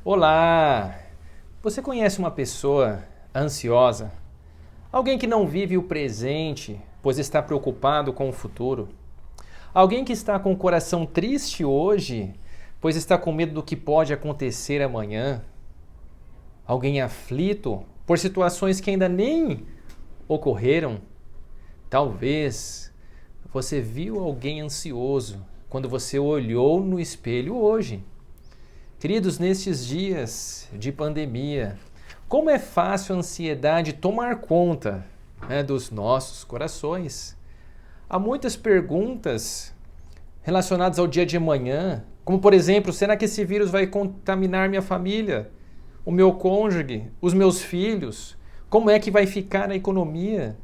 Olá! Você conhece uma pessoa ansiosa? Alguém que não vive o presente, pois está preocupado com o futuro? Alguém que está com o coração triste hoje, pois está com medo do que pode acontecer amanhã? Alguém aflito por situações que ainda nem ocorreram? Talvez você viu alguém ansioso quando você olhou no espelho hoje. Queridos, nestes dias de pandemia, como é fácil a ansiedade tomar conta, dos nossos corações. Há muitas perguntas relacionadas ao dia de amanhã, como por exemplo, será que esse vírus vai contaminar minha família, o meu cônjuge, os meus filhos? Como é que vai ficar a economia?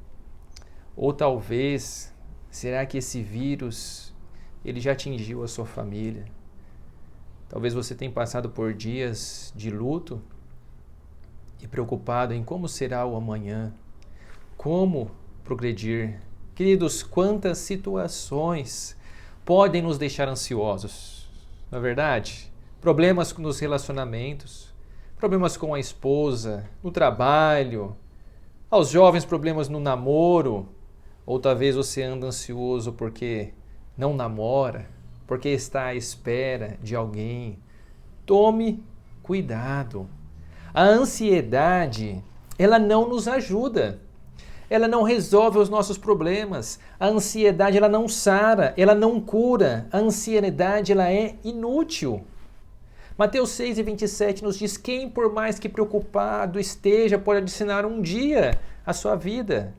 Ou talvez, será que esse vírus ele já atingiu a sua família? Talvez você tenha passado por dias de luto e preocupado em como será o amanhã, como progredir. Queridos, quantas situações podem nos deixar ansiosos, não é verdade? Problemas nos relacionamentos, problemas com a esposa, no trabalho, aos jovens problemas no namoro, ou talvez você anda ansioso porque não namora, porque está à espera de alguém. Tome cuidado. A ansiedade, ela não nos ajuda. Ela não resolve os nossos problemas. A ansiedade, ela não sara, ela não cura. A ansiedade, ela é inútil. Mateus 6:27 nos diz: quem por mais que preocupado esteja pode adicionar um dia à sua vida.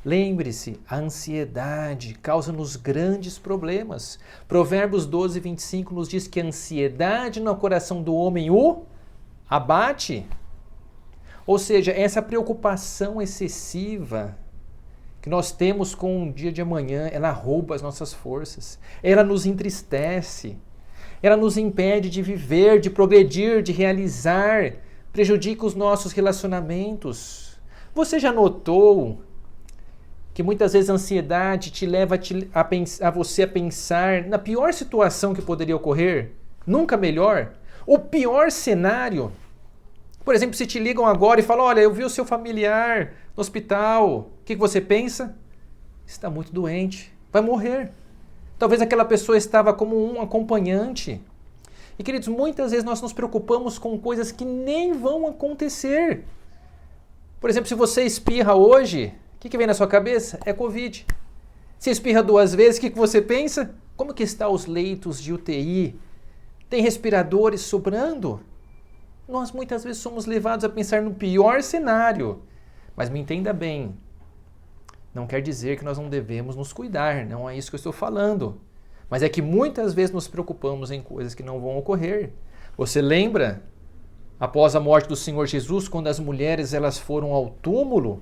Lembre-se, a ansiedade causa-nos grandes problemas. Provérbios 12:25 nos diz que a ansiedade no coração do homem o abate. Ou seja, essa preocupação excessiva que nós temos com o dia de amanhã, ela rouba as nossas forças, ela nos entristece, ela nos impede de viver, de progredir, de realizar, prejudica os nossos relacionamentos. Você já notou que muitas vezes a ansiedade te leva a você a pensar na pior situação que poderia ocorrer? Nunca melhor. O pior cenário. Por exemplo, se te ligam agora e falam, olha, eu vi o seu familiar no hospital. O que você pensa? Está muito doente, vai morrer. Talvez aquela pessoa estava como um acompanhante. E queridos, muitas vezes nós nos preocupamos com coisas que nem vão acontecer. Por exemplo, se você espirra hoje, o que vem na sua cabeça? É Covid. Se espirra 2 vezes, o que você pensa? Como que estão os leitos de UTI? Tem respiradores sobrando? Nós muitas vezes somos levados a pensar no pior cenário. Mas me entenda bem, não quer dizer que nós não devemos nos cuidar, não é isso que eu estou falando. Mas é que muitas vezes nos preocupamos em coisas que não vão ocorrer. Você lembra, após a morte do Senhor Jesus, quando as mulheres elas foram ao túmulo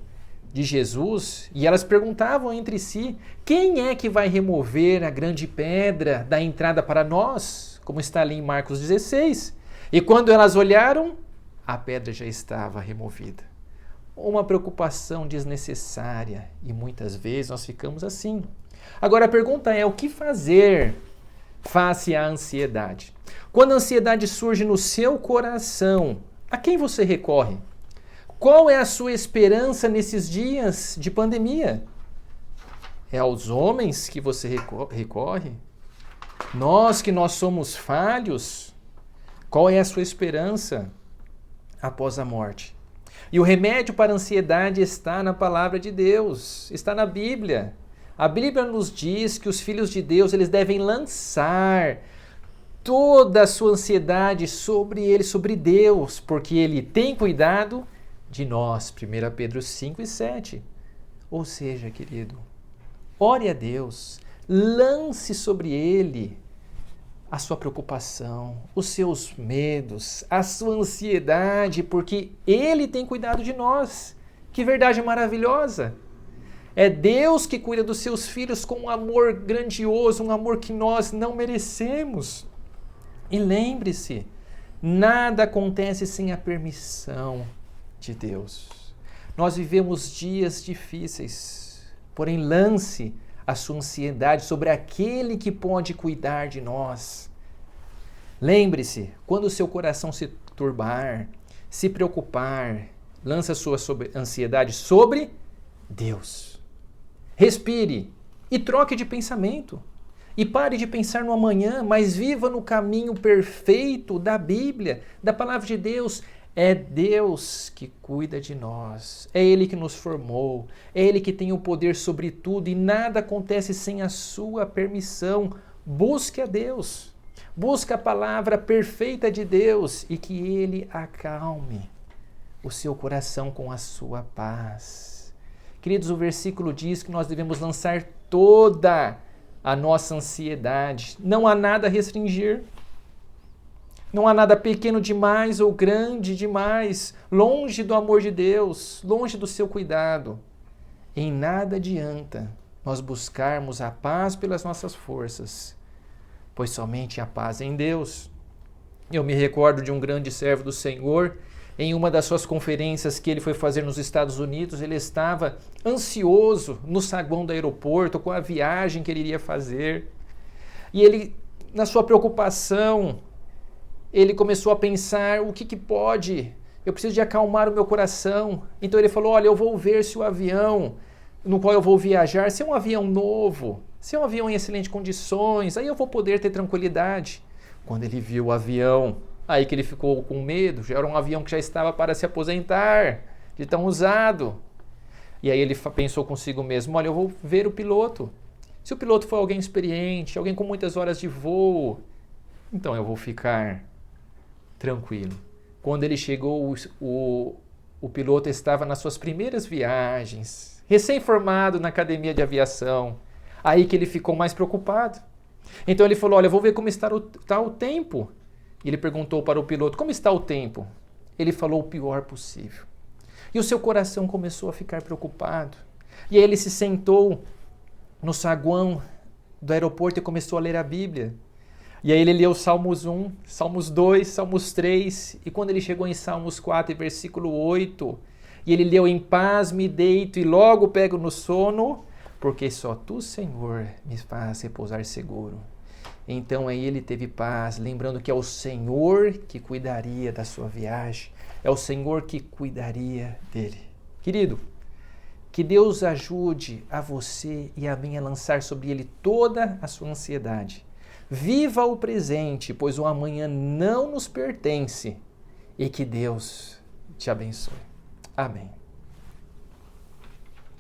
de Jesus e elas perguntavam entre si, quem é que vai remover a grande pedra da entrada para nós? Como está ali em Marcos 16. E quando elas olharam, a pedra já estava removida. Uma preocupação desnecessária e muitas vezes nós ficamos assim. Agora a pergunta é, o que fazer face à ansiedade? Quando a ansiedade surge no seu coração, a quem você recorre? Qual é a sua esperança nesses dias de pandemia? É aos homens que você recorre? Nós somos falhos? Qual é a sua esperança após a morte? E o remédio para a ansiedade está na palavra de Deus, está na Bíblia. A Bíblia nos diz que os filhos de Deus eles devem lançar toda a sua ansiedade sobre ele, sobre Deus, porque ele tem cuidado de nós, 1 Pedro 5:7. Ou seja, querido, ore a Deus, lance sobre Ele a sua preocupação, os seus medos, a sua ansiedade, porque Ele tem cuidado de nós. Que verdade maravilhosa! É Deus que cuida dos seus filhos com um amor grandioso, um amor que nós não merecemos. E lembre-se, nada acontece sem a permissão de Deus. Nós vivemos dias difíceis, porém lance a sua ansiedade sobre aquele que pode cuidar de nós. Lembre-se, quando o seu coração se turbar, se preocupar, lança sua ansiedade sobre Deus. Respire e troque de pensamento. E pare de pensar no amanhã, mas viva no caminho perfeito da Bíblia, da palavra de Deus. É Deus que cuida de nós, é Ele que nos formou, é Ele que tem o poder sobre tudo e nada acontece sem a sua permissão. Busque a Deus, busque a palavra perfeita de Deus e que Ele acalme o seu coração com a sua paz. Queridos, o versículo diz que nós devemos lançar toda a nossa ansiedade. Não há nada a restringir. Não há nada pequeno demais ou grande demais, longe do amor de Deus, longe do seu cuidado. Em nada adianta nós buscarmos a paz pelas nossas forças, pois somente a paz em Deus. Eu me recordo de um grande servo do Senhor, em uma das suas conferências que ele foi fazer nos Estados Unidos, ele estava ansioso no saguão do aeroporto com a viagem que ele iria fazer. E ele, na sua preocupação, ele começou a pensar, o que pode? Eu preciso de acalmar o meu coração. Então ele falou, olha, eu vou ver se o avião no qual eu vou viajar, se é um avião novo, se é um avião em excelentes condições, aí eu vou poder ter tranquilidade. Quando ele viu o avião, aí que ele ficou com medo, já era um avião que já estava para se aposentar, de tão usado. E aí ele pensou consigo mesmo, olha, eu vou ver o piloto. Se o piloto for alguém experiente, alguém com muitas horas de voo, então eu vou ficar tranquilo. Quando ele chegou, o piloto estava nas suas primeiras viagens, recém-formado na academia de aviação. Aí que ele ficou mais preocupado. Então ele falou, olha, eu vou ver como está o tempo. Ele perguntou para o piloto, como está o tempo? Ele falou o pior possível. E o seu coração começou a ficar preocupado. E aí ele se sentou no saguão do aeroporto e começou a ler a Bíblia. E aí ele leu Salmos 1, Salmos 2, Salmos 3, e quando ele chegou em Salmos 4, versículo 8, e ele leu, em paz me deito e logo pego no sono, porque só tu, Senhor, me faz repousar seguro. Então aí ele teve paz, lembrando que é o Senhor que cuidaria da sua viagem, é o Senhor que cuidaria dele. Querido, que Deus ajude a você e a mim a lançar sobre ele toda a sua ansiedade. Viva o presente, pois o amanhã não nos pertence, e que Deus te abençoe. Amém.